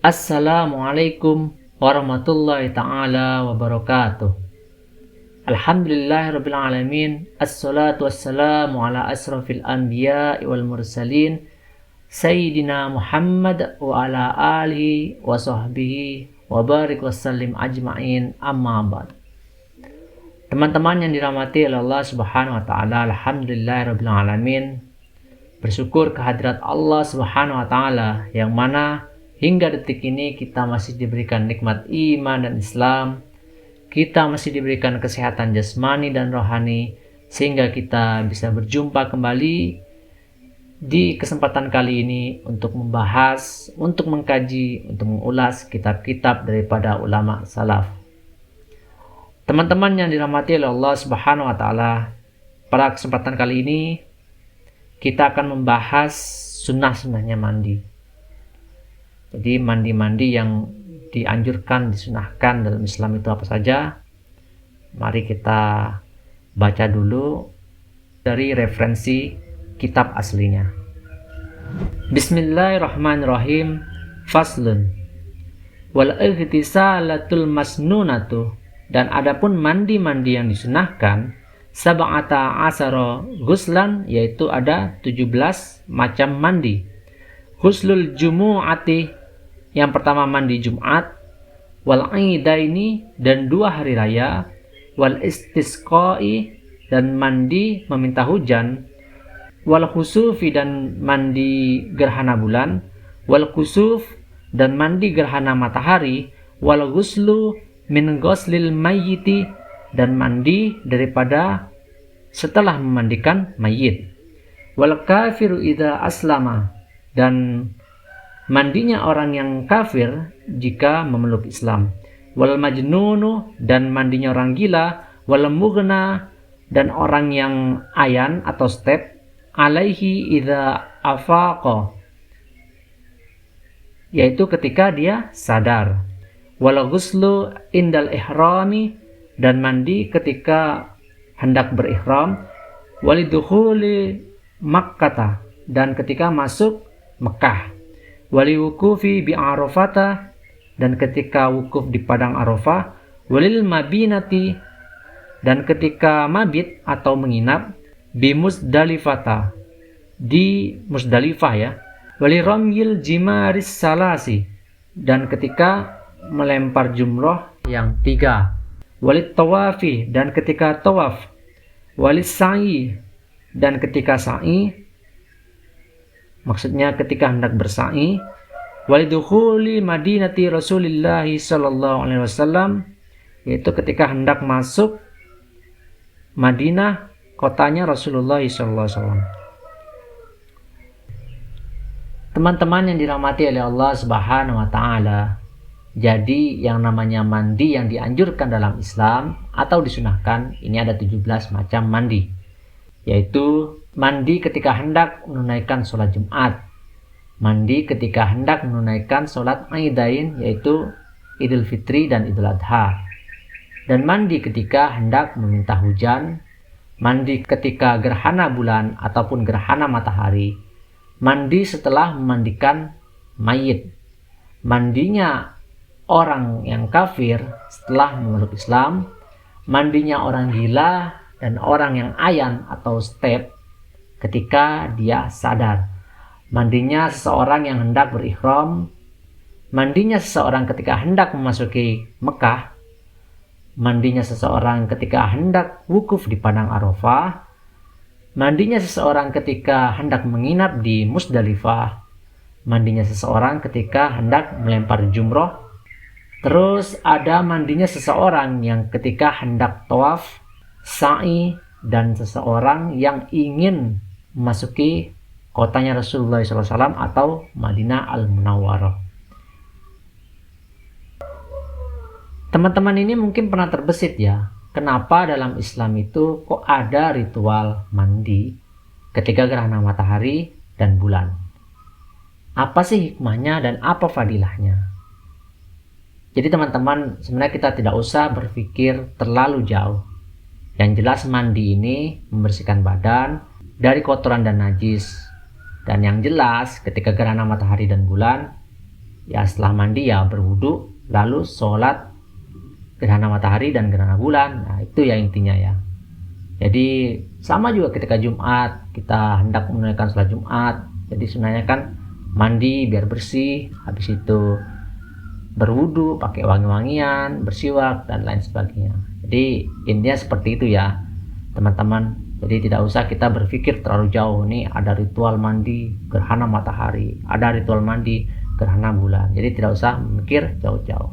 Assalamualaikum warahmatullahi ta'ala wabarakatuh. Alhamdulillahirabbil alamin. Assalatu wassalamu ala asrafil anbiya'i wal mursalin Sayyidina Muhammad wa ala alihi wa sahbihi wa barik wassallim ajma'in, amma ba'd. Teman-teman yang dirahmati oleh Allah Subhanahu wa taala, alhamdulillahirabbil alamin. Bersyukur kehadirat Allah Subhanahu wa taala yang mana hingga detik ini kita masih diberikan nikmat iman dan Islam. Kita masih diberikan kesehatan jasmani dan rohani sehingga kita bisa berjumpa kembali di kesempatan kali ini untuk membahas, untuk mengkaji, untuk mengulas kitab-kitab daripada ulama salaf. Teman-teman yang dirahmati oleh Allah Subhanahu wa taala, pada kesempatan kali ini kita akan membahas sunnah-sunnahnya mandi. Jadi mandi-mandi yang dianjurkan, disunahkan dalam Islam itu apa saja? Mari kita baca dulu dari referensi kitab aslinya. Bismillahirrahmanirrahim. Faslun. Wal ightisalatul masnunatu, dan adapun mandi-mandi yang disunahkan, sab'ata asara ghuslan, yaitu ada 17 macam mandi. Ghuslul jumu'ati, yang pertama mandi Jumat, wal idaini, dan 2 hari raya, wal istisqai, dan mandi meminta hujan, wal khusufi, dan mandi gerhana bulan, wal khusuf, dan mandi gerhana matahari, wal ghuslu min ghuslil mayyiti, dan mandi daripada setelah memandikan mayit, wal kafiru idza aslama, dan mandinya orang yang kafir jika memeluk Islam, wal majnunu, dan mandinya orang gila, wal mughna, dan orang yang ayan atau step, alaihi idza afaqa, yaitu ketika dia sadar, wal ghuslu indal ihrami, dan mandi ketika hendak berihram, walidukhuli Makkah, dan ketika masuk Mekah, wali wukufi bi Arafata, dan ketika wukuf di padang Arafah, walil mabinati, dan ketika mabit atau menginap, bi Musdalifata, di Musdalifah ya, wali ramyil jimaris salasi, dan ketika melempar jumroh yang 3, walit tawafi, dan ketika tawaf, walit sa'i, dan ketika sa'i, maksudnya ketika hendak bersa'i, walidukhuli madinati Rasulillah sallallahu alaihi wasallam, yaitu ketika hendak masuk Madinah, kotanya Rasulullah sallallahu alaihi wasallam. Teman-teman yang dirahmati oleh Allah Subhanahu wa taala, jadi yang namanya mandi yang dianjurkan dalam Islam atau disunahkan, ini ada 17 macam mandi, yaitu mandi ketika hendak menunaikan sholat Jumat, mandi ketika hendak menunaikan sholat Aidain, yaitu Idul Fitri dan Idul Adha, dan mandi ketika hendak meminta hujan, mandi ketika gerhana bulan ataupun gerhana matahari, mandi setelah memandikan mayit, mandinya orang yang kafir setelah memeluk Islam, mandinya orang gila dan orang yang ayan atau step ketika dia sadar, mandinya seseorang yang hendak berihram, mandinya seseorang ketika hendak memasuki Mekah, mandinya seseorang ketika hendak wukuf di padang Arafah, mandinya seseorang ketika hendak menginap di Musdalifah, mandinya seseorang ketika hendak melempar jumroh, terus ada mandinya seseorang yang ketika hendak tawaf, sa'i, dan seseorang yang ingin memasuki kotanya Rasulullah SAW atau Madinah Al-Munawwarah. Teman-teman ini mungkin pernah terbesit ya, kenapa dalam Islam itu kok ada ritual mandi ketika gerhana matahari dan bulan? Apa sih hikmahnya dan apa fadilahnya? Jadi teman-teman, sebenarnya kita tidak usah berpikir terlalu jauh. Yang jelas mandi ini membersihkan badan dari kotoran dan najis. Dan yang jelas ketika gerhana matahari dan bulan Ya setelah mandi ya berwudu, lalu sholat gerhana matahari dan gerhana bulan. Nah itu ya intinya ya. Jadi sama juga ketika Jumat, kita hendak menunaikan sholat Jumat. Jadi sunahnya kan mandi biar bersih, habis itu berwudu, pakai wangi-wangian, bersiwak dan lain sebagainya. Jadi intinya seperti itu ya teman-teman. Jadi tidak usah kita berpikir terlalu jauh, nih ada ritual mandi gerhana matahari, ada ritual mandi gerhana bulan. Jadi tidak usah mikir jauh-jauh.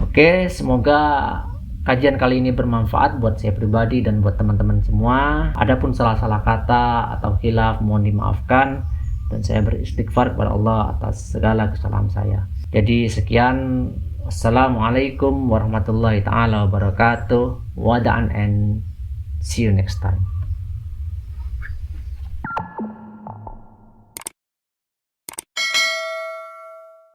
Oke, semoga kajian kali ini bermanfaat buat saya pribadi dan buat teman-teman semua. Adapun salah-salah kata atau khilaf mohon dimaafkan, dan saya beristighfar kepada Allah atas segala kesalahan saya. Jadi sekian, wassalamualaikum warahmatullahi taala wabarakatuh. Wada'an and see you next time.